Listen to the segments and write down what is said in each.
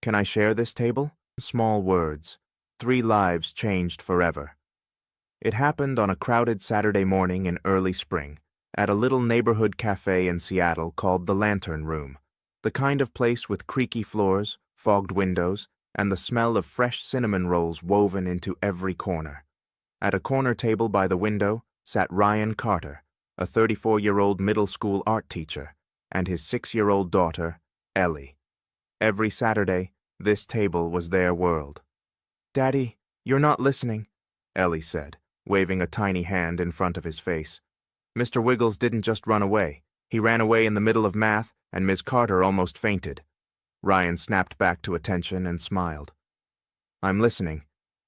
Can I share this table? Small words. 3 lives changed forever. It happened on a crowded Saturday morning in early spring, at a little neighborhood cafe in Seattle called the Lantern Room, the kind of place with creaky floors, fogged windows, and the smell of fresh cinnamon rolls woven into every corner. At a corner table by the window sat Ryan Carter, a 34-year-old middle school art teacher, and his 6-year-old daughter, Ellie. Every Saturday, this table was their world. "Daddy, you're not listening," Ellie said, waving a tiny hand in front of his face. Mr. Wiggles didn't just run away. He ran away in the middle of math, and Ms. Carter almost fainted. Ryan snapped back to attention and smiled. "I'm listening,"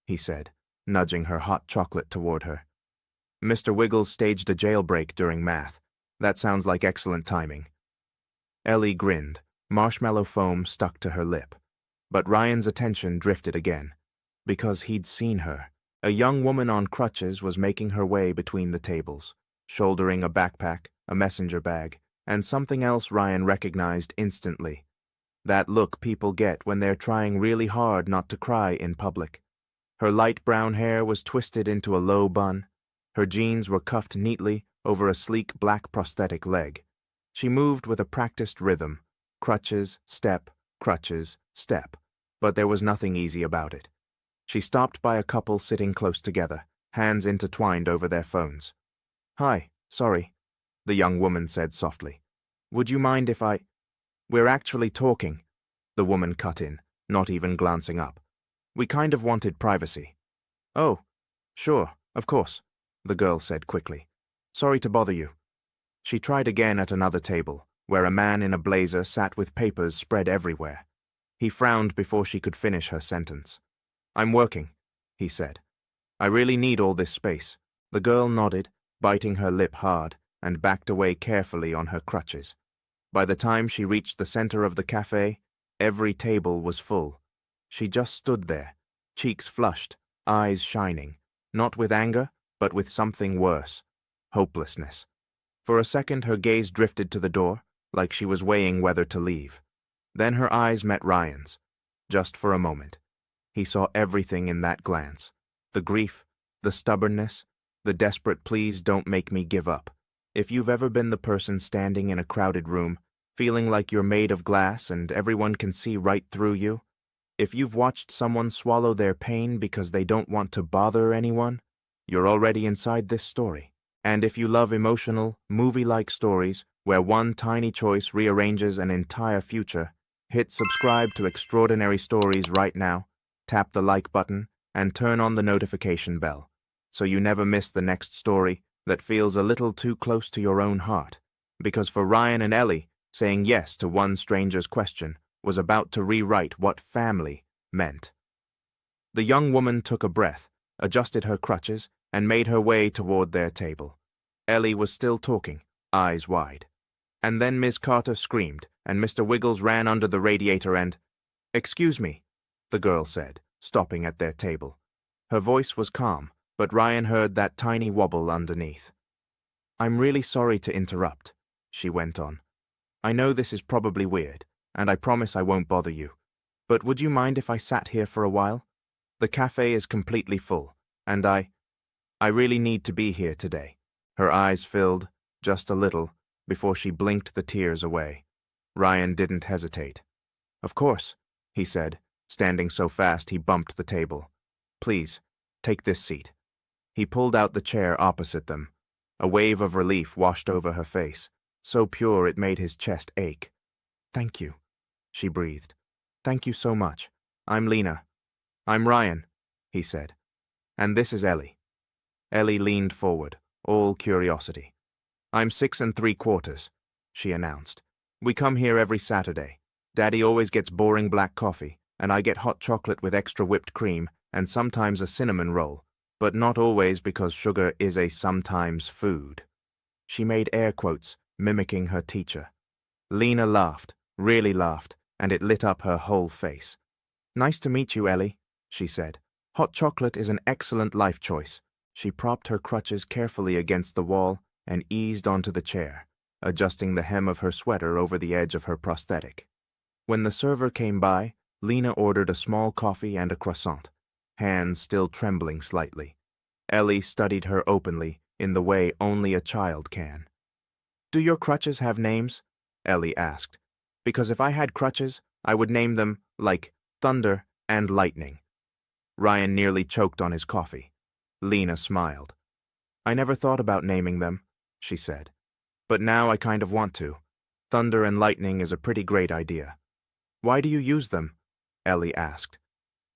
he said, nudging her hot chocolate toward her. "Mr. Wiggles staged a jailbreak during math. That sounds like excellent timing." Ellie grinned, marshmallow foam stuck to her lip. But Ryan's attention drifted again, because he'd seen her. A young woman on crutches was making her way between the tables, shouldering a backpack, a messenger bag, and something else Ryan recognized instantly. That look people get when they're trying really hard not to cry in public. Her light brown hair was twisted into a low bun. Her jeans were cuffed neatly over a sleek black prosthetic leg. She moved with a practiced rhythm, crutches, step, but there was nothing easy about it. She stopped by a couple sitting close together, hands intertwined over their phones. "Hi, sorry," the young woman said softly. "Would you mind if I—" "We're actually talking," the woman cut in, not even glancing up. "We kind of wanted privacy." "Oh, sure, of course," the girl said quickly. "Sorry to bother you." She tried again at another table, where a man in a blazer sat with papers spread everywhere. He frowned before she could finish her sentence. "I'm working," he said. "I really need all this space." The girl nodded, biting her lip hard, and backed away carefully on her crutches. By the time she reached the center of the café, every table was full. She just stood there, cheeks flushed, eyes shining, not with anger, but with something worse, hopelessness. For a second her gaze drifted to the door, like she was weighing whether to leave. Then her eyes met Ryan's, just for a moment. He saw everything in that glance, the grief, the stubbornness, the desperate "please don't make me give up." If you've ever been the person standing in a crowded room, feeling like you're made of glass and everyone can see right through you, if you've watched someone swallow their pain because they don't want to bother anyone, you're already inside this story. And if you love emotional, movie-like stories where one tiny choice rearranges an entire future, hit subscribe to Extraordinary Stories right now, tap the like button, and turn on the notification bell, so you never miss the next story that feels a little too close to your own heart. Because for Ryan and Ellie, saying yes to one stranger's question was about to rewrite what family meant. The young woman took a breath, adjusted her crutches, and made her way toward their table. Ellie was still talking, eyes wide. And then Ms. Carter screamed, and Mr. Wiggles ran under the radiator and— "Excuse me," the girl said, stopping at their table. Her voice was calm, but Ryan heard that tiny wobble underneath. "I'm really sorry to interrupt," she went on. "I know this is probably weird, and I promise I won't bother you. But would you mind if I sat here for a while? The cafe is completely full, and I really need to be here today." Her eyes filled, just a little, before she blinked the tears away. Ryan didn't hesitate. "Of course," he said, standing so fast he bumped the table. "Please, take this seat." He pulled out the chair opposite them. A wave of relief washed over her face, so pure it made his chest ache. "Thank you," she breathed. "Thank you so much. I'm Lena." "I'm Ryan," he said. "And this is Ellie." Ellie leaned forward, all curiosity. "I'm 6 3/4, she announced. "We come here every Saturday. Daddy always gets boring black coffee, and I get hot chocolate with extra whipped cream, and sometimes a cinnamon roll, but not always because sugar is a sometimes food." She made air quotes, mimicking her teacher. Lena laughed, really laughed, and it lit up her whole face. "Nice to meet you, Ellie," she said. "Hot chocolate is an excellent life choice." She propped her crutches carefully against the wall and eased onto the chair, adjusting the hem of her sweater over the edge of her prosthetic. When the server came by, Lena ordered a small coffee and a croissant, hands still trembling slightly. Ellie studied her openly, in the way only a child can. "Do your crutches have names?" Ellie asked. "Because if I had crutches, I would name them, like, Thunder and Lightning." Ryan nearly choked on his coffee. Lena smiled. "I never thought about naming them," she said. "But now I kind of want to. Thunder and Lightning is a pretty great idea." "Why do you use them?" Ellie asked.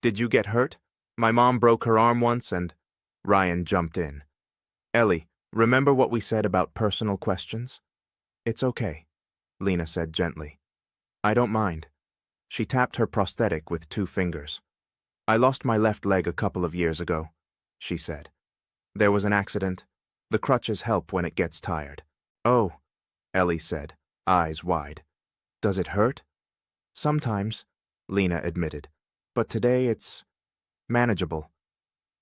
"Did you get hurt? My mom broke her arm once and—" Ryan jumped in. "Ellie, remember what we said about personal questions?" "It's okay," Lena said gently. "I don't mind." She tapped her prosthetic with 2 fingers. "I lost my left leg a couple of years ago," she said. "There was an accident. The crutches help when it gets tired." "Oh," Ellie said, eyes wide. "Does it hurt?" "Sometimes," Lena admitted. "But today it's manageable."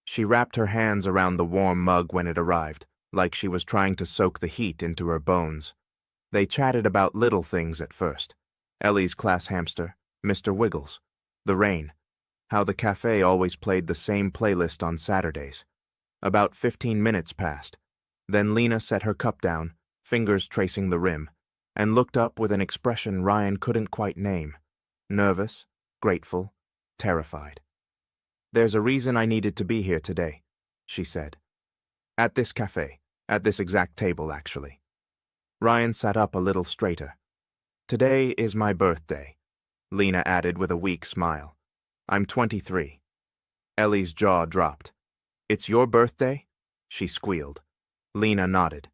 She wrapped her hands around the warm mug when it arrived, like she was trying to soak the heat into her bones. They chatted about little things at first. Ellie's class hamster, Mr. Wiggles, the rain, how the café always played the same playlist on Saturdays. About 15 minutes passed. Then Lena set her cup down, fingers tracing the rim, and looked up with an expression Ryan couldn't quite name. Nervous, grateful, terrified. "There's a reason I needed to be here today," she said. "At this café, at this exact table, actually." Ryan sat up a little straighter. "Today is my birthday," Lena added with a weak smile. "I'm 23. Ellie's jaw dropped. "It's your birthday?" she squealed. Lena nodded.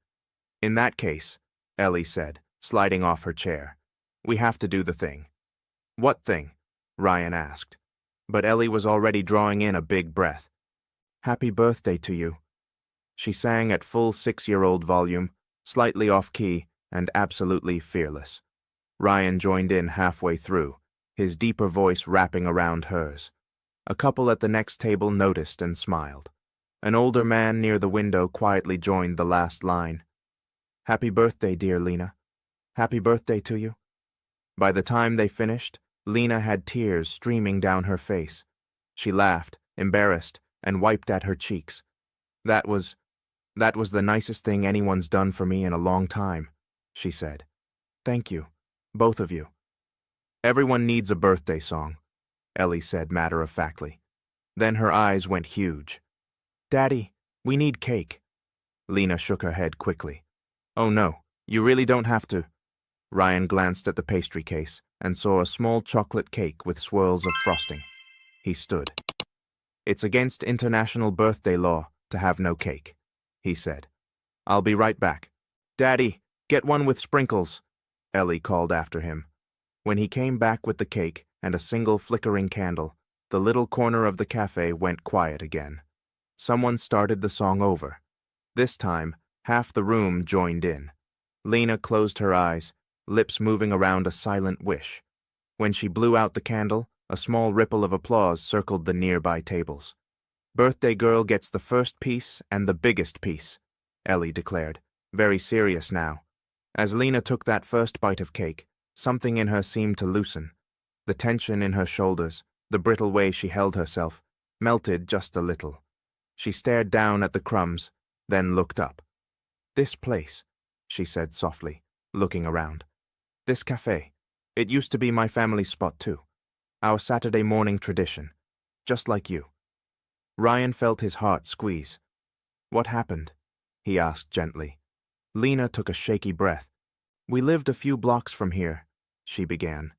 "In that case," Ellie said, sliding off her chair, "we have to do the thing." "What thing?" Ryan asked. But Ellie was already drawing in a big breath. "Happy birthday to you." She sang at full 6-year-old volume, slightly off-key and absolutely fearless. Ryan joined in halfway through, his deeper voice wrapping around hers. A couple at the next table noticed and smiled. An older man near the window quietly joined the last line. "Happy birthday, dear Lena. Happy birthday to you." By the time they finished, Lena had tears streaming down her face. She laughed, embarrassed, and wiped at her cheeks. That was the nicest thing anyone's done for me in a long time," she said. "Thank you, both of you." "Everyone needs a birthday song," Ellie said matter-of-factly. Then her eyes went huge. "Daddy, we need cake." Lena shook her head quickly. "Oh no, you really don't have to." Ryan glanced at the pastry case and saw a small chocolate cake with swirls of frosting. He stood. "It's against international birthday law to have no cake," he said. "I'll be right back." "Daddy, get one with sprinkles," Ellie called after him. When he came back with the cake and a single flickering candle, the little corner of the cafe went quiet again. Someone started the song over. This time, half the room joined in. Lena closed her eyes, lips moving around a silent wish. When she blew out the candle, a small ripple of applause circled the nearby tables. "Birthday girl gets the first piece and the biggest piece," Ellie declared, very serious now. As Lena took that first bite of cake, something in her seemed to loosen. The tension in her shoulders, the brittle way she held herself, melted just a little. She stared down at the crumbs, then looked up. "This place," she said softly, looking around. "This café. It used to be my family's spot too. Our Saturday morning tradition. Just like you." Ryan felt his heart squeeze. "What happened?" he asked gently. Lena took a shaky breath. "We lived a few blocks from here," she began.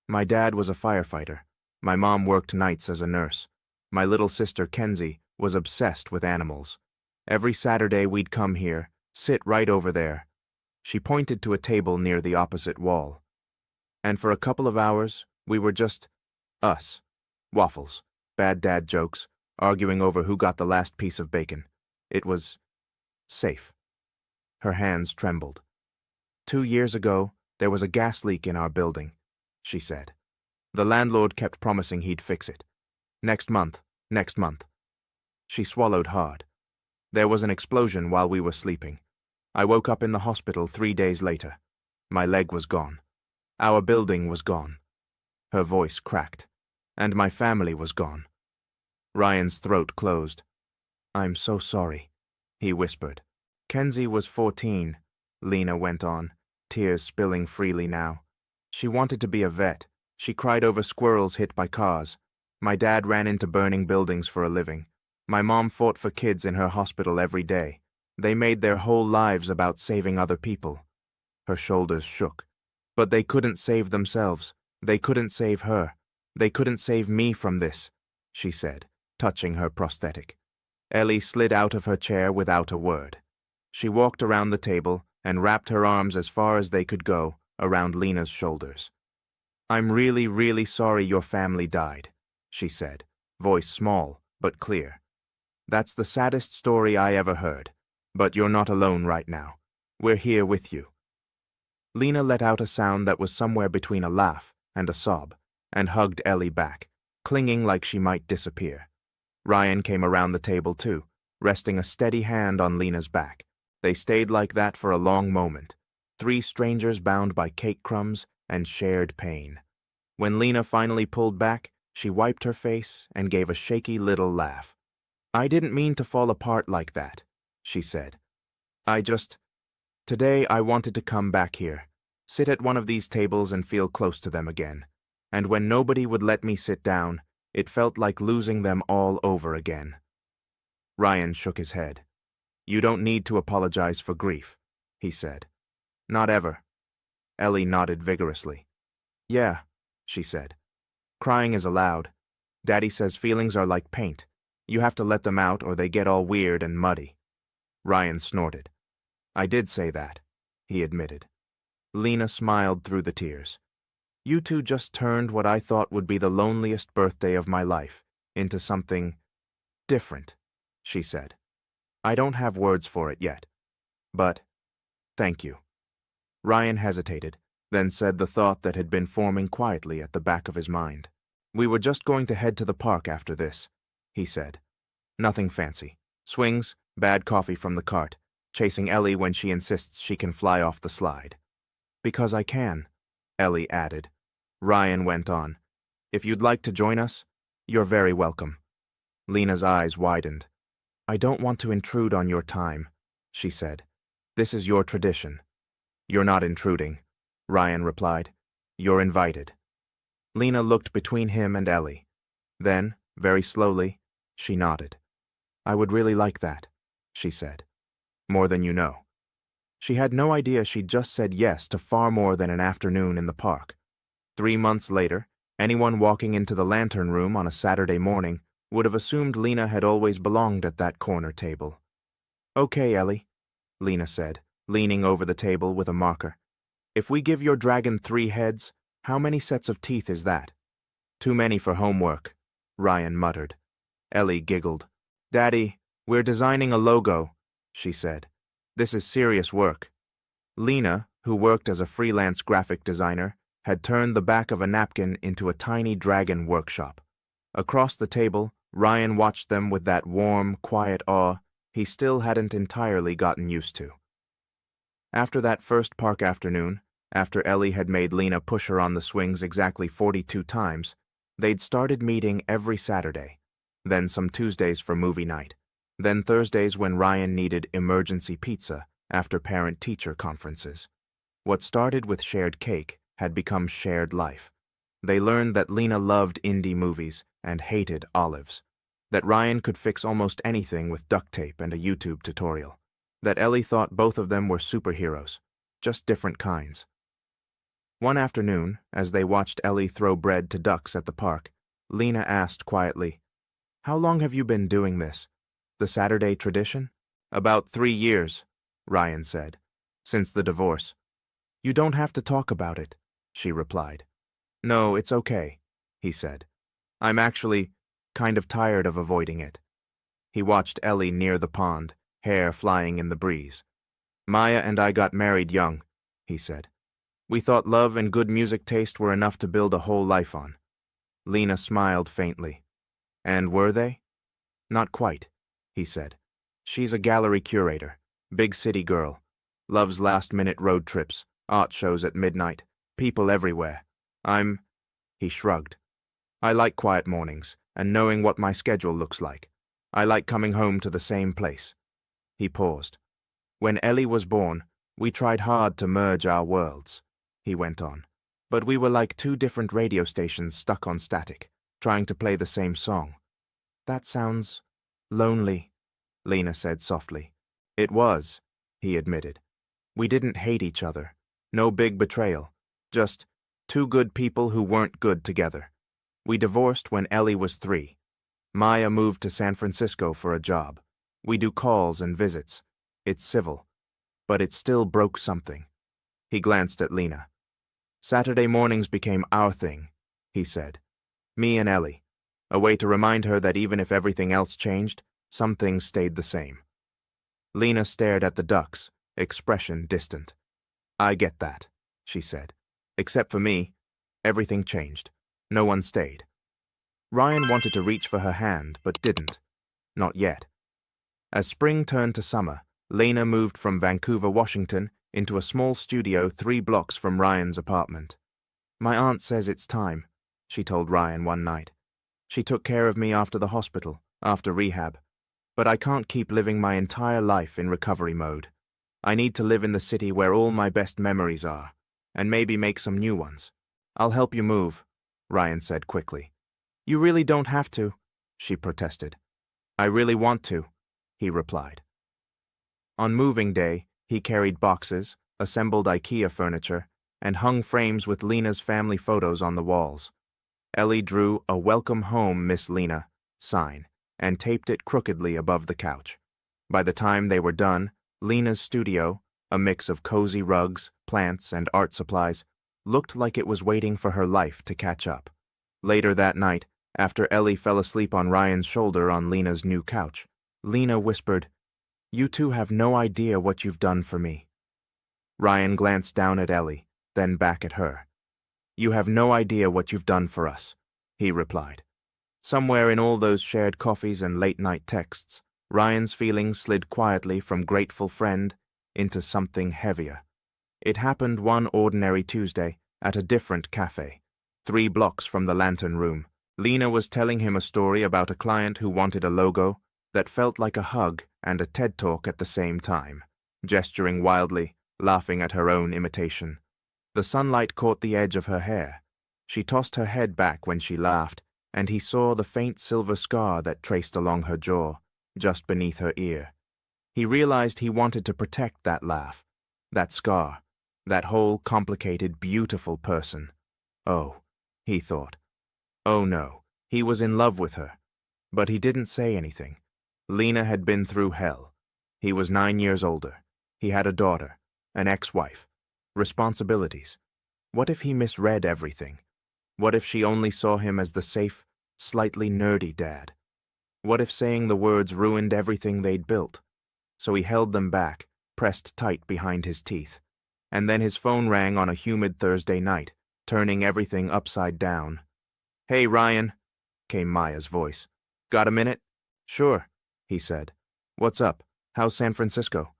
"My dad was a firefighter. My mom worked nights as a nurse. My little sister Kenzie was obsessed with animals. Every Saturday we'd come here, sit right over there." She pointed to a table near the opposite wall. "And for a couple of hours, we were just us. Waffles, bad dad jokes, arguing over who got the last piece of bacon. It was safe." Her hands trembled. "2 years ago, there was a gas leak in our building," she said. "The landlord kept promising he'd fix it. Next month, next month." She swallowed hard. "There was an explosion while we were sleeping. I woke up in the hospital 3 days later. My leg was gone. Our building was gone." Her voice cracked. And my family was gone. Ryan's throat closed. I'm so sorry, he whispered. Kenzie was 14, Lena went on, tears spilling freely now. She wanted to be a vet. She cried over squirrels hit by cars. My dad ran into burning buildings for a living. My mom fought for kids in her hospital every day. They made their whole lives about saving other people. Her shoulders shook. But they couldn't save themselves. They couldn't save her. They couldn't save me from this, she said, touching her prosthetic. Ellie slid out of her chair without a word. She walked around the table and wrapped her arms as far as they could go around Lena's shoulders. I'm really, really sorry your family died, she said, voice small but clear. That's the saddest story I ever heard, but you're not alone right now. We're here with you. Lena let out a sound that was somewhere between a laugh and a sob, and hugged Ellie back, clinging like she might disappear. Ryan came around the table too, resting a steady hand on Lena's back. They stayed like that for a long moment, three strangers bound by cake crumbs and shared pain. When Lena finally pulled back, she wiped her face and gave a shaky little laugh. I didn't mean to fall apart like that, she said. Today I wanted to come back here, sit at one of these tables and feel close to them again. And when nobody would let me sit down, it felt like losing them all over again. Ryan shook his head. You don't need to apologize for grief, he said. Not ever. Ellie nodded vigorously. Yeah, she said. Crying is allowed. Daddy says feelings are like paint. You have to let them out or they get all weird and muddy. Ryan snorted. I did say that, he admitted. Lena smiled through the tears. You two just turned what I thought would be the loneliest birthday of my life into something different, she said. I don't have words for it yet, but thank you. Ryan hesitated, then said the thought that had been forming quietly at the back of his mind. We were just going to head to the park after this, he said. Nothing fancy. Swings, bad coffee from the cart, chasing Ellie when she insists she can fly off the slide. Because I can, Ellie added. Ryan went on. If you'd like to join us, you're very welcome. Lena's eyes widened. I don't want to intrude on your time, she said. This is your tradition. You're not intruding, Ryan replied. You're invited. Lena looked between him and Ellie. Then, very slowly, she nodded. I would really like that, she said. More than you know. She had no idea she'd just said yes to far more than an afternoon in the park. 3 months later, anyone walking into the lantern room on a Saturday morning would have assumed Lena had always belonged at that corner table. Okay, Ellie, Lena said, leaning over the table with a marker. If we give your dragon 3 heads, how many sets of teeth is that? Too many for homework, Ryan muttered. Ellie giggled. Daddy, we're designing a logo, she said. This is serious work. Lena, who worked as a freelance graphic designer, had turned the back of a napkin into a tiny dragon workshop. Across the table, Ryan watched them with that warm, quiet awe he still hadn't entirely gotten used to. After that first park afternoon, after Ellie had made Lena push her on the swings exactly 42 times, they'd started meeting every Saturday, then some Tuesdays for movie night, then Thursdays when Ryan needed emergency pizza after parent-teacher conferences. What started with shared cake had become shared life. They learned that Lena loved indie movies and hated olives, that Ryan could fix almost anything with duct tape and a YouTube tutorial, that Ellie thought both of them were superheroes, just different kinds. One afternoon, as they watched Ellie throw bread to ducks at the park, Lena asked quietly, How long have you been doing this? The Saturday tradition? About 3 years, Ryan said, since the divorce. You don't have to talk about it, she replied. No, it's okay, he said. I'm actually kind of tired of avoiding it. He watched Ellie near the pond, hair flying in the breeze. Maya and I got married young, he said. We thought love and good music taste were enough to build a whole life on. Lena smiled faintly. And were they? Not quite, he said. She's a gallery curator, big city girl, loves last-minute road trips, art shows at midnight, people everywhere. He shrugged. I like quiet mornings and knowing what my schedule looks like. I like coming home to the same place." He paused. "When Ellie was born, we tried hard to merge our worlds," he went on. "But we were like two different radio stations stuck on static, trying to play the same song." "That sounds lonely," Lena said softly. "It was," he admitted. "We didn't hate each other. No big betrayal. Just two good people who weren't good together. We divorced when Ellie was 3. Maya moved to San Francisco for a job. We do calls and visits. It's civil. But it still broke something." He glanced at Lena. "Saturday mornings became our thing," he said. "Me and Ellie. A way to remind her that even if everything else changed, some things stayed the same." Lena stared at the ducks, expression distant. "I get that," she said. "Except for me, everything changed. No one stayed." Ryan wanted to reach for her hand, but didn't. Not yet. As spring turned to summer, Lena moved from Vancouver, Washington, into a small studio 3 blocks from Ryan's apartment. "My aunt says it's time," she told Ryan one night. "She took care of me after the hospital, after rehab. But I can't keep living my entire life in recovery mode. I need to live in the city where all my best memories are, and maybe make some new ones." "I'll help you move," Ryan said quickly. "You really don't have to," she protested. "I really want to," he replied. On moving day, he carried boxes, assembled IKEA furniture, and hung frames with Lena's family photos on the walls. Ellie drew a "Welcome Home, Miss Lena" sign and taped it crookedly above the couch. By the time they were done, Lena's studio, a mix of cozy rugs, plants, and art supplies, looked like it was waiting for her life to catch up. Later that night, after Ellie fell asleep on Ryan's shoulder on Lena's new couch, Lena whispered, "You two have no idea what you've done for me." Ryan glanced down at Ellie, then back at her. "You have no idea what you've done for us," he replied. Somewhere in all those shared coffees and late-night texts, Ryan's feelings slid quietly from grateful friend into something heavier. It happened one ordinary Tuesday at a different café, 3 blocks from the Lantern Room. Lena was telling him a story about a client who wanted a logo that felt like a hug and a TED Talk at the same time, gesturing wildly, laughing at her own imitation. The sunlight caught the edge of her hair. She tossed her head back when she laughed, and he saw the faint silver scar that traced along her jaw, just beneath her ear. He realized he wanted to protect that laugh, that scar, that whole complicated, beautiful person. Oh, he thought. Oh no, he was in love with her. But he didn't say anything. Lena had been through hell. He was 9 years older. He had a daughter, an ex-wife, responsibilities. What if he misread everything? What if she only saw him as the safe, slightly nerdy dad? What if saying the words ruined everything they'd built? So he held them back, pressed tight behind his teeth. And then his phone rang on a humid Thursday night, turning everything upside down. "Hey, Ryan," came Maya's voice. "Got a minute?" "Sure," he said. "What's up? How's San Francisco?"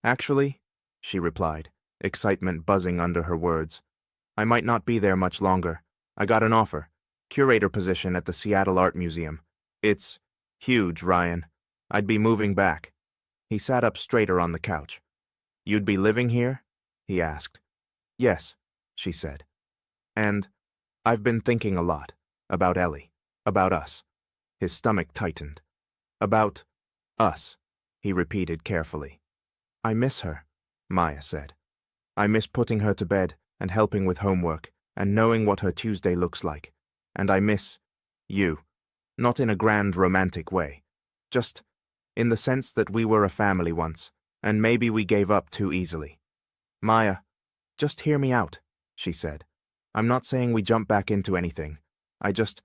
"Actually," she replied, excitement buzzing under her words, "I might not be there much longer. I got an offer. Curator position at the Seattle Art Museum. It's huge, Ryan. I'd be moving back." He sat up straighter on the couch. "You'd be living here?" he asked. "Yes," she said. "And I've been thinking a lot. About Ellie. About us." His stomach tightened. "About us," he repeated carefully. "I miss her," Maya said. "I miss putting her to bed and helping with homework and knowing what her Tuesday looks like. And I miss you. Not in a grand romantic way. Just in the sense that we were a family once, and maybe we gave up too easily." "Maya, just hear me out," she said. "I'm not saying we jump back into anything. I just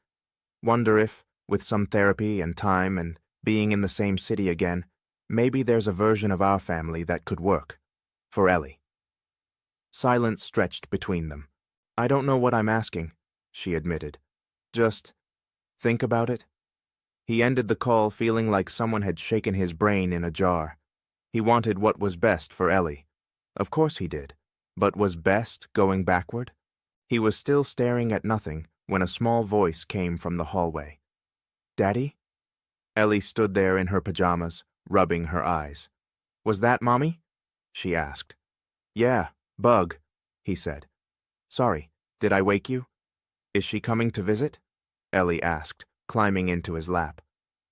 wonder if, with some therapy and time and being in the same city again, maybe there's a version of our family that could work. For Ellie." Silence stretched between them. "I don't know what I'm asking," she admitted. "Just think about it." He ended the call feeling like someone had shaken his brain in a jar. He wanted what was best for Ellie. Of course he did. But was best going backward? He was still staring at nothing when a small voice came from the hallway. "Daddy?" Ellie stood there in her pajamas, rubbing her eyes. "Was that Mommy?" she asked. "Yeah, Bug," he said. "Sorry, did I wake you?" "Is she coming to visit?" Ellie asked, climbing into his lap.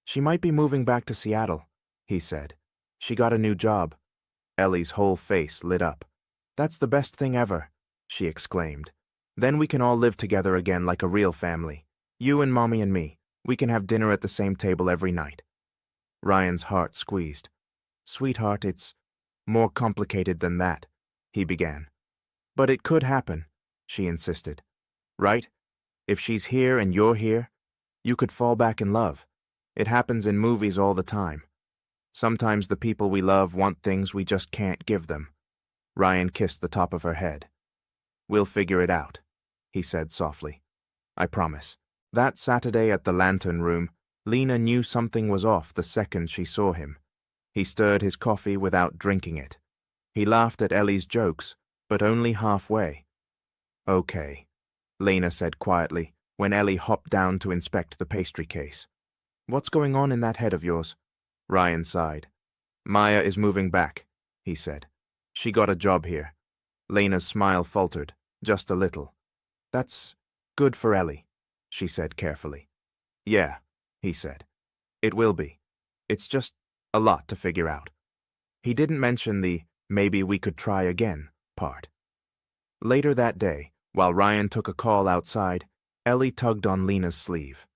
"She might be moving back to Seattle," he said. "She got a new job." Ellie's whole face lit up. "That's the best thing ever," she exclaimed. "Then we can all live together again like a real family. You and Mommy and me. We can have dinner at the same table every night." Ryan's heart squeezed. "Sweetheart, it's more complicated than that," he began. "But it could happen," she insisted. "Right? If she's here and you're here, you could fall back in love. It happens in movies all the time. Sometimes the people we love want things we just can't give them." Ryan kissed the top of her head. "We'll figure it out," he said softly. "I promise." That Saturday at the Lantern Room, Lena knew something was off the second she saw him. He stirred his coffee without drinking it. He laughed at Ellie's jokes, but only halfway. "Okay," Lena said quietly when Ellie hopped down to inspect the pastry case. "What's going on in that head of yours?" Ryan sighed. "Maya is moving back," he said. "She got a job here." Lena's smile faltered, just a little. "That's good for Ellie," she said carefully. "Yeah," he said. "It will be. It's just a lot to figure out." He didn't mention the "maybe we could try again" part. Later that day, while Ryan took a call outside, Ellie tugged on Lena's sleeve.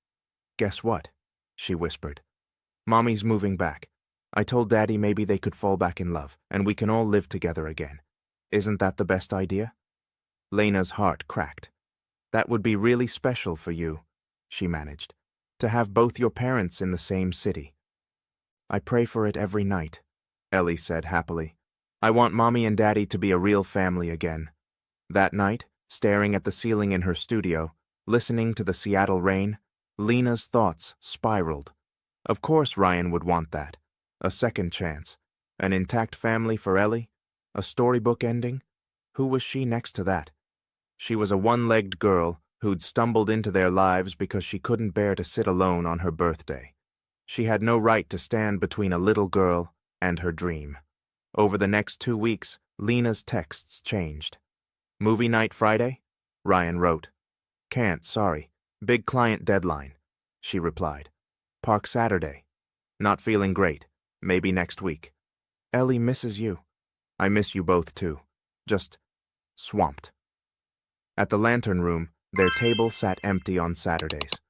"Guess what?" she whispered. "Mommy's moving back. I told Daddy maybe they could fall back in love, and we can all live together again. Isn't that the best idea?" Lena's heart cracked. "That would be really special for you," she managed, "to have both your parents in the same city." "I pray for it every night," Ellie said happily. "I want Mommy and Daddy to be a real family again." That night, staring at the ceiling in her studio, listening to the Seattle rain, Lena's thoughts spiraled. Of course Ryan would want that. A second chance. An intact family for Ellie? A storybook ending? Who was she next to that? She was a one-legged girl who'd stumbled into their lives because she couldn't bear to sit alone on her birthday. She had no right to stand between a little girl and her dream. Over the next 2 weeks, Lena's texts changed. "Movie night Friday?" Ryan wrote. "Can't, sorry. Big client deadline," she replied. "Park Saturday. Not feeling great. Maybe next week." "Ellie misses you." "I miss you both too. Just swamped." At the Lantern Room, their table sat empty on Saturdays.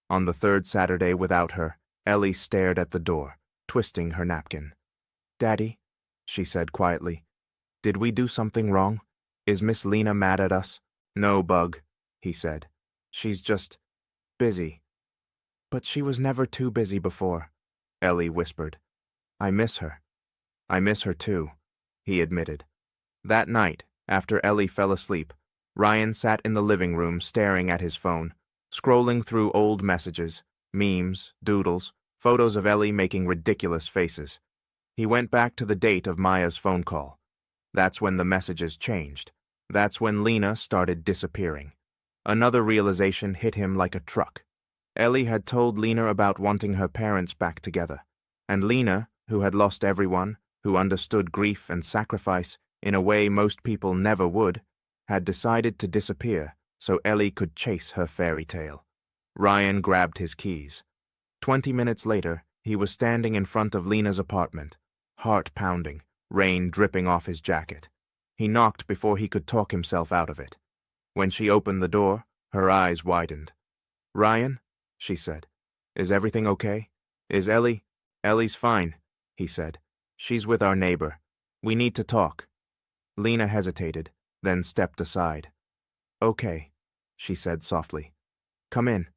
On the third Saturday without her, Ellie stared at the door, twisting her napkin. "Daddy," she said quietly, "did we do something wrong? Is Miss Lena mad at us?" "No, Bug," he said. "She's just busy." "But she was never too busy before," Ellie whispered. "I miss her." "I miss her too," he admitted. That night, after Ellie fell asleep, Ryan sat in the living room staring at his phone, scrolling through old messages, memes, doodles, photos of Ellie making ridiculous faces. He went back to the date of Maya's phone call. That's when the messages changed. That's when Lena started disappearing. Another realization hit him like a truck. Ellie had told Lena about wanting her parents back together, and Lena, who had lost everyone, who understood grief and sacrifice in a way most people never would, had decided to disappear so Ellie could chase her fairy tale. Ryan grabbed his keys. 20 minutes later, he was standing in front of Lena's apartment, heart pounding, rain dripping off his jacket. He knocked before he could talk himself out of it. When she opened the door, her eyes widened. "Ryan?" she said. "Is everything okay? Is Ellie?" "Ellie's fine," he said. "She's with our neighbor. We need to talk." Lena hesitated, then stepped aside. "Okay," she said softly. "Come in."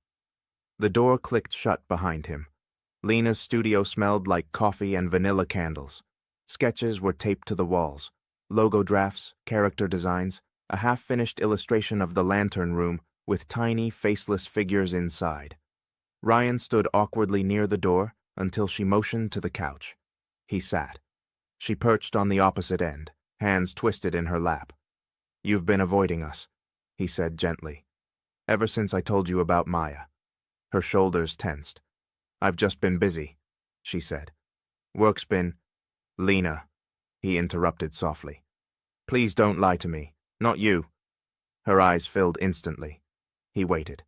The door clicked shut behind him. Lena's studio smelled like coffee and vanilla candles. Sketches were taped to the walls. Logo drafts, character designs, a half-finished illustration of the Lantern Room with tiny, faceless figures inside. Ryan stood awkwardly near the door until she motioned to the couch. He sat. She perched on the opposite end, hands twisted in her lap. "You've been avoiding us," he said gently. Ever since I told you about Maya. Her shoulders tensed. I've just been busy, she said. Work's been… Lena, he interrupted softly. Please don't lie to me. Not you. Her eyes filled instantly. He waited.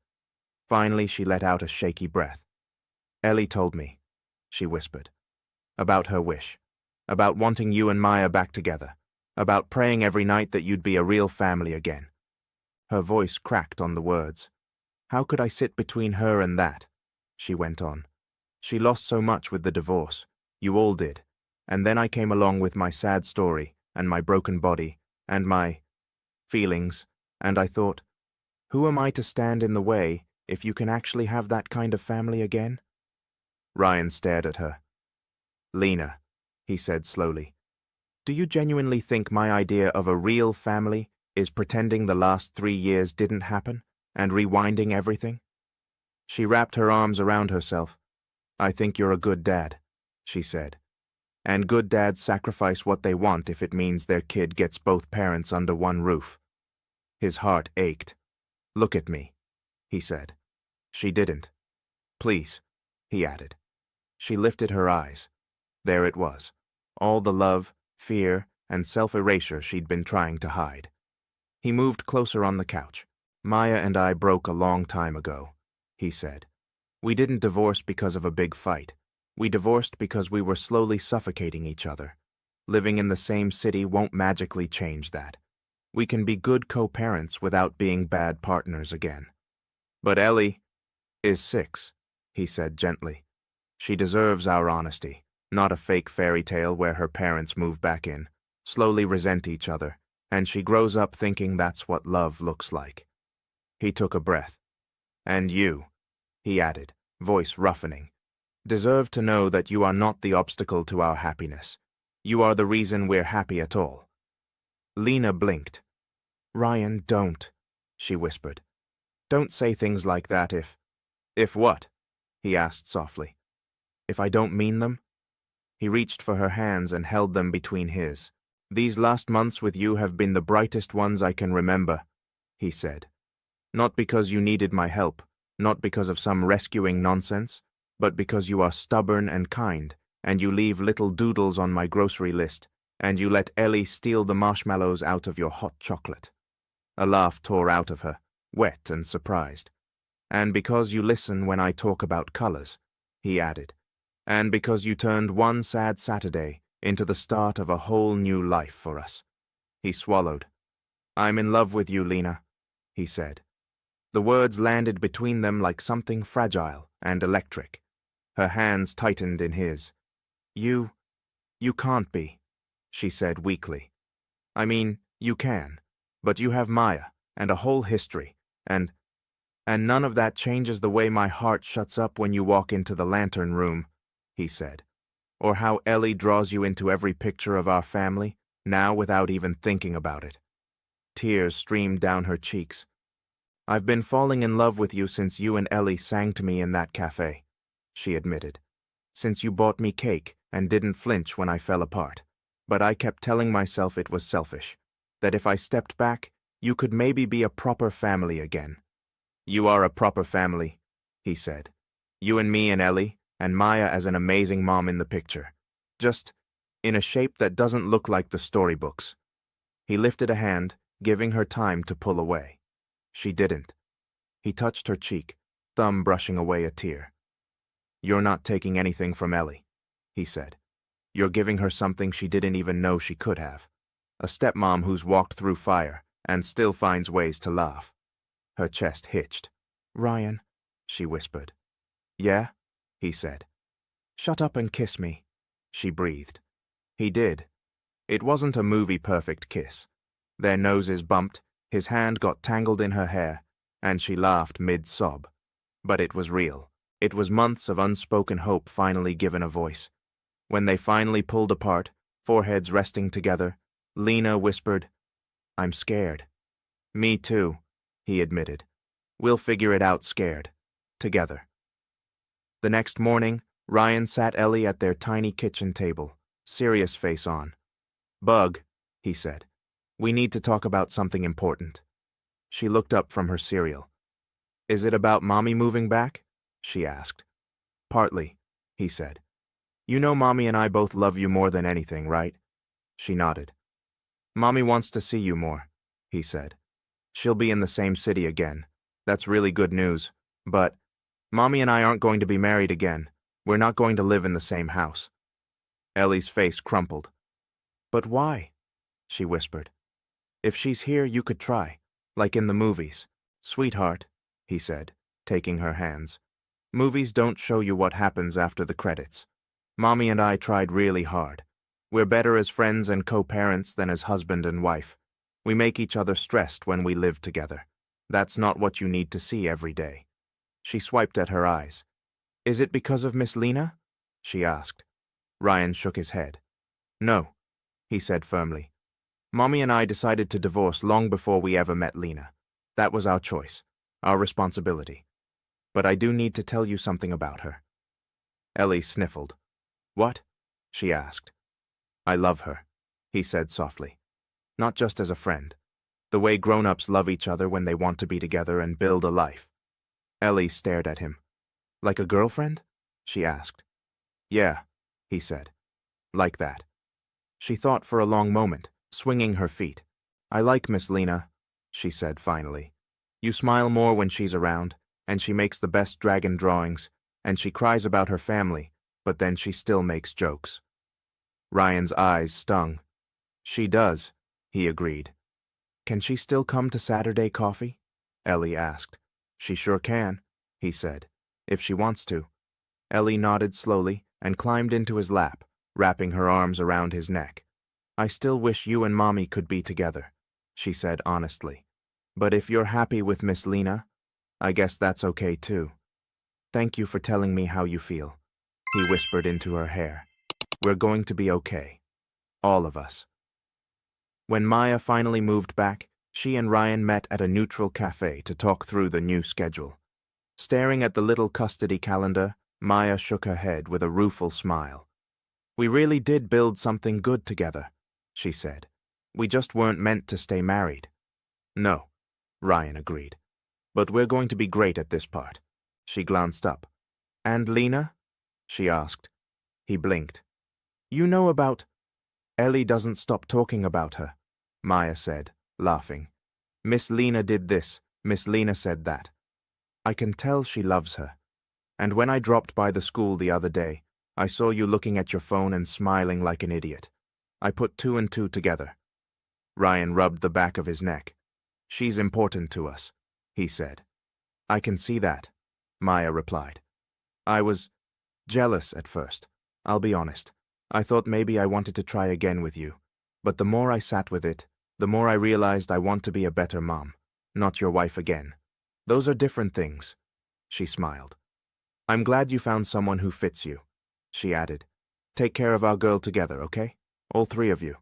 Finally, she let out a shaky breath. Ellie told me, she whispered. About her wish. About wanting you and Maya back together. About praying every night that you'd be a real family again. Her voice cracked on the words. How could I sit between her and that? She went on. She lost so much with the divorce. You all did. And then I came along with my sad story, and my broken body, and my feelings, and I thought, who am I to stand in the way if you can actually have that kind of family again? Ryan stared at her. Lena, he said slowly, do you genuinely think my idea of a real family is pretending the last 3 years didn't happen and rewinding everything? She wrapped her arms around herself. I think you're a good dad, she said. And good dads sacrifice what they want if it means their kid gets both parents under one roof. His heart ached. Look at me, he said. She didn't. Please, he added. She lifted her eyes. There it was, all the love, fear, and self-erasure she'd been trying to hide. He moved closer on the couch. Maya and I broke a long time ago, he said. We didn't divorce because of a big fight. We divorced because we were slowly suffocating each other. Living in the same city won't magically change that. We can be good co-parents without being bad partners again. But Ellie is 6, he said gently. She deserves our honesty, not a fake fairy tale where her parents move back in, slowly resent each other, and she grows up thinking that's what love looks like. He took a breath. And you, he added, voice roughening, deserve to know that you are not the obstacle to our happiness. You are the reason we're happy at all. Lena blinked. Ryan, don't, she whispered. Don't say things like that if… If what? He asked softly. If I don't mean them? He reached for her hands and held them between his. These last months with you have been the brightest ones I can remember, he said. Not because you needed my help, not because of some rescuing nonsense, but because you are stubborn and kind, and you leave little doodles on my grocery list, and you let Ellie steal the marshmallows out of your hot chocolate. A laugh tore out of her, wet and surprised. And because you listen when I talk about colors, he added. And because you turned one sad Saturday into the start of a whole new life for us. He swallowed. I'm in love with you, Lena, he said. The words landed between them like something fragile and electric. Her hands tightened in his. You can't be, she said weakly. I mean, you can, but you have Maya and a whole history, and none of that changes the way my heart shuts up when you walk into the lantern room, he said. Or how Ellie draws you into every picture of our family, now without even thinking about it. Tears streamed down her cheeks. I've been falling in love with you since you and Ellie sang to me in that café, she admitted. Since you bought me cake and didn't flinch when I fell apart. But I kept telling myself it was selfish, that if I stepped back, you could maybe be a proper family again. You are a proper family, he said. You and me and Ellie, and Maya as an amazing mom in the picture. Just in a shape that doesn't look like the storybooks. He lifted a hand, giving her time to pull away. She didn't. He touched her cheek, thumb brushing away a tear. You're not taking anything from Ellie, he said. You're giving her something she didn't even know she could have. A stepmom who's walked through fire and still finds ways to laugh. Her chest hitched. Ryan, she whispered. Yeah, he said. Shut up and kiss me, she breathed. He did. It wasn't a movie-perfect kiss. Their noses bumped, his hand got tangled in her hair, and she laughed mid-sob. But it was real. It was months of unspoken hope finally given a voice. When they finally pulled apart, foreheads resting together, Lena whispered, I'm scared. Me too, he admitted. We'll figure it out scared. Together. The next morning, Ryan sat Ellie at their tiny kitchen table, serious face on. Bug, he said. We need to talk about something important. She looked up from her cereal. Is it about Mommy moving back? She asked. Partly, he said. You know Mommy and I both love you more than anything, right? She nodded. Mommy wants to see you more, he said. She'll be in the same city again. That's really good news. But Mommy and I aren't going to be married again. We're not going to live in the same house. Ellie's face crumpled. But why? She whispered. If she's here, you could try, like in the movies. Sweetheart, he said, taking her hands. Movies don't show you what happens after the credits. Mommy and I tried really hard. We're better as friends and co-parents than as husband and wife. We make each other stressed when we live together. That's not what you need to see every day. She swiped at her eyes. Is it because of Miss Lena? She asked. Ryan shook his head. No, he said firmly. Mommy and I decided to divorce long before we ever met Lena. That was our choice, our responsibility. But I do need to tell you something about her. Ellie sniffled. What? She asked. I love her, he said softly. Not just as a friend. The way grown-ups love each other when they want to be together and build a life. Ellie stared at him. Like a girlfriend? She asked. Yeah, he said. Like that. She thought for a long moment, swinging her feet. I like Miss Lena, she said finally. You smile more when she's around, and she makes the best dragon drawings, and she cries about her family, but then she still makes jokes. Ryan's eyes stung. She does, he agreed. Can she still come to Saturday coffee? Ellie asked. She sure can, he said, if she wants to. Ellie nodded slowly and climbed into his lap, wrapping her arms around his neck. I still wish you and Mommy could be together, she said honestly. But if you're happy with Miss Lena, I guess that's okay too. Thank you for telling me how you feel, he whispered into her hair. We're going to be okay. All of us. When Maya finally moved back, she and Ryan met at a neutral café to talk through the new schedule. Staring at the little custody calendar, Maya shook her head with a rueful smile. We really did build something good together, she said. We just weren't meant to stay married. No, Ryan agreed. But we're going to be great at this part. She glanced up. And Lena? She asked. He blinked. You know about... Ellie doesn't stop talking about her, Maya said, laughing. Miss Lena did this, Miss Lena said that. I can tell she loves her. And when I dropped by the school the other day, I saw you looking at your phone and smiling like an idiot. I put two and two together. Ryan rubbed the back of his neck. She's important to us, he said. I can see that, Maya replied. I was jealous at first, I'll be honest. I thought maybe I wanted to try again with you. But the more I sat with it, the more I realized I want to be a better mom, not your wife again. Those are different things, she smiled. I'm glad you found someone who fits you, she added. Take care of our girl together, okay? All three of you.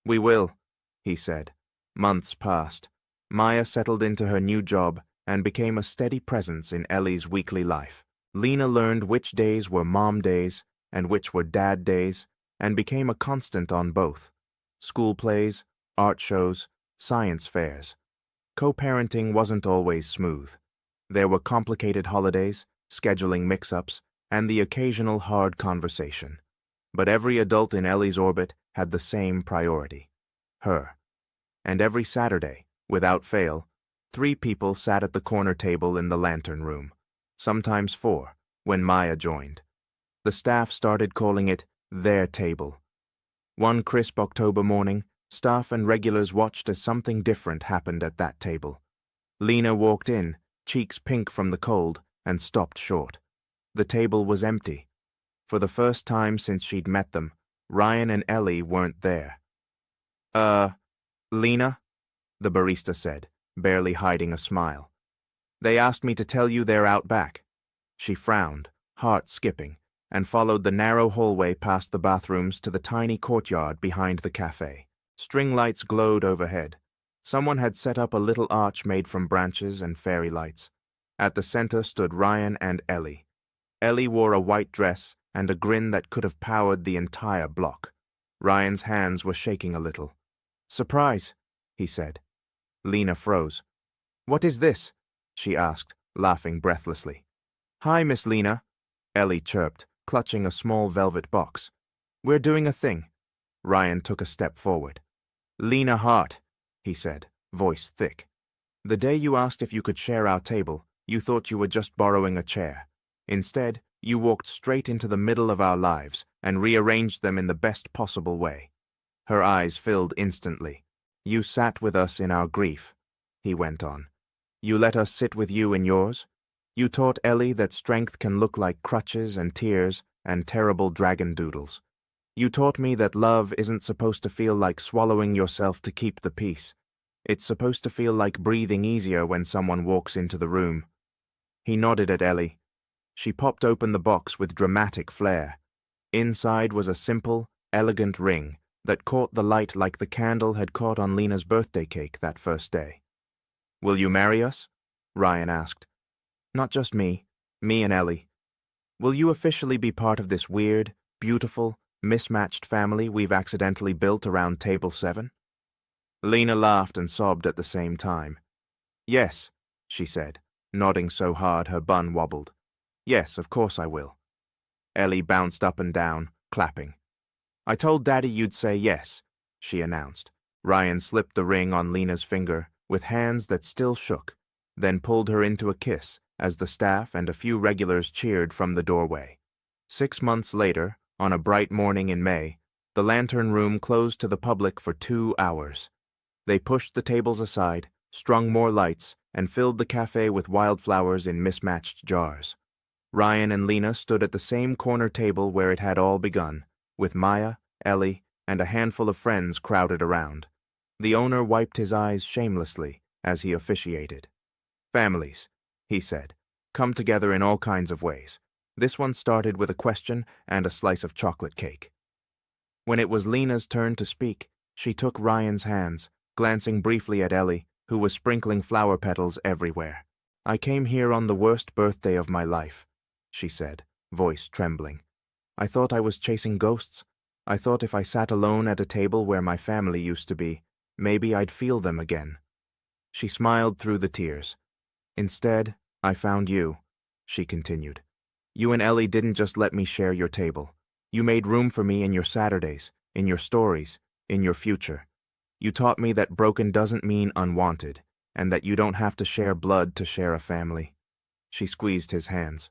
We will, he said. Months passed. Maya settled into her new job and became a steady presence in Ellie's weekly life. Lena learned which days were mom days and which were dad days, and became a constant on both. School plays, art shows, science fairs. Co-parenting wasn't always smooth. There were complicated holidays, scheduling mix-ups, and the occasional hard conversation. But every adult in Ellie's orbit had the same priority. Her. And every Saturday, without fail, 3 people sat at the corner table in the lantern room, sometimes 4, when Maya joined. The staff started calling it their table. One crisp October morning, staff and regulars watched as something different happened at that table. Lena walked in, cheeks pink from the cold, and stopped short. The table was empty. For the first time since she'd met them, Ryan and Ellie weren't there. Lena? The barista said, barely hiding a smile. They asked me to tell you they're out back. She frowned, heart skipping, and followed the narrow hallway past the bathrooms to the tiny courtyard behind the café. String lights glowed overhead. Someone had set up a little arch made from branches and fairy lights. At the center stood Ryan and Ellie. Ellie wore a white dress and a grin that could have powered the entire block. Ryan's hands were shaking a little. Surprise, he said. Lena froze. What is this? She asked, laughing breathlessly. "Hi, Miss Lena," Ellie chirped, clutching a small velvet box. "We're doing a thing." Ryan took a step forward. "Lena Hart," he said, voice thick. "The day you asked if you could share our table, you thought you were just borrowing a chair. Instead, you walked straight into the middle of our lives and rearranged them in the best possible way." Her eyes filled instantly. "You sat with us in our grief," he went on. "You let us sit with you in yours. You taught Ellie that strength can look like crutches and tears and terrible dragon doodles. You taught me that love isn't supposed to feel like swallowing yourself to keep the peace. It's supposed to feel like breathing easier when someone walks into the room." He nodded at Ellie. She popped open the box with dramatic flair. Inside was a simple, elegant ring that caught the light like the candle had caught on Lena's birthday cake that first day. "Will you marry us?" Ryan asked. "Not just me and Ellie. Will you officially be part of this weird, beautiful, mismatched family we've accidentally built around table 7? Lena laughed and sobbed at the same time. "Yes," she said, nodding so hard her bun wobbled. "Yes, of course I will." Ellie bounced up and down, clapping. "I told Daddy you'd say yes," she announced. Ryan slipped the ring on Lena's finger with hands that still shook, then pulled her into a kiss as the staff and a few regulars cheered from the doorway. 6 months later, on a bright morning in May, the Lantern Room closed to the public for 2 hours. They pushed the tables aside, strung more lights, and filled the café with wildflowers in mismatched jars. Ryan and Lena stood at the same corner table where it had all begun, with Maya, Ellie, and a handful of friends crowded around. The owner wiped his eyes shamelessly as he officiated. "Families," he said, "come together in all kinds of ways. This one started with a question and a slice of chocolate cake." When it was Lena's turn to speak, she took Ryan's hands, glancing briefly at Ellie, who was sprinkling flower petals everywhere. "I came here on the worst birthday of my life," she said, voice trembling. "I thought I was chasing ghosts. I thought if I sat alone at a table where my family used to be, maybe I'd feel them again." She smiled through the tears. "Instead, I found you," she continued. "You and Ellie didn't just let me share your table. You made room for me in your Saturdays, in your stories, in your future. You taught me that broken doesn't mean unwanted, and that you don't have to share blood to share a family." She squeezed his hands.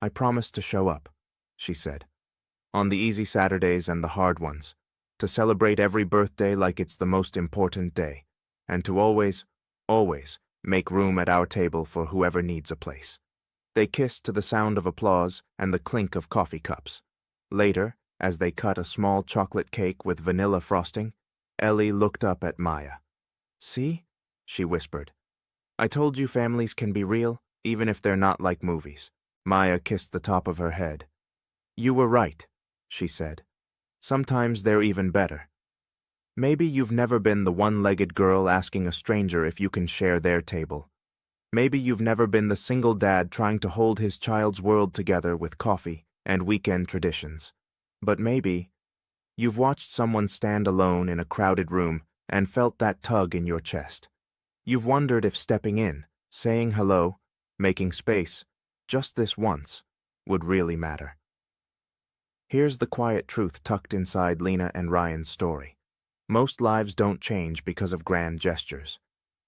"I promised to show up," she said. "On the easy Saturdays and the hard ones. To celebrate every birthday like it's the most important day. And to always, always make room at our table for whoever needs a place." They kissed to the sound of applause and the clink of coffee cups. Later, as they cut a small chocolate cake with vanilla frosting, Ellie looked up at Maya. "See?" she whispered. "I told you families can be real, even if they're not like movies." Maya kissed the top of her head. "You were right," she said. "Sometimes they're even better. Maybe you've never been the one-legged girl asking a stranger if you can share their table. Maybe you've never been the single dad trying to hold his child's world together with coffee and weekend traditions. But maybe you've watched someone stand alone in a crowded room and felt that tug in your chest. You've wondered if stepping in, saying hello, making space, just this once, would really matter." Here's the quiet truth tucked inside Lena and Ryan's story. Most lives don't change because of grand gestures.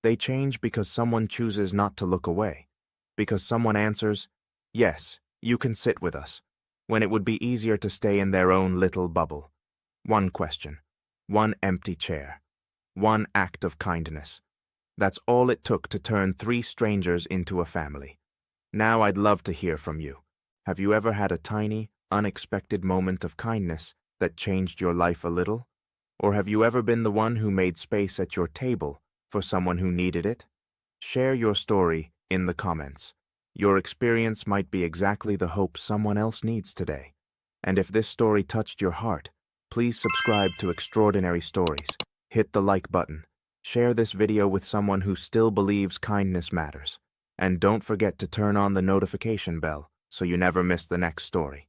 They change because someone chooses not to look away, because someone answers, "Yes, you can sit with us," when it would be easier to stay in their own little bubble. One question, one empty chair, one act of kindness. That's all it took to turn 3 strangers into a family. Now I'd love to hear from you. Have you ever had a tiny, unexpected moment of kindness that changed your life a little? Or have you ever been the one who made space at your table for someone who needed it? Share your story in the comments. Your experience might be exactly the hope someone else needs today. And if this story touched your heart, please subscribe to Extraordinary Stories. Hit the like button. Share this video with someone who still believes kindness matters. And don't forget to turn on the notification bell so you never miss the next story.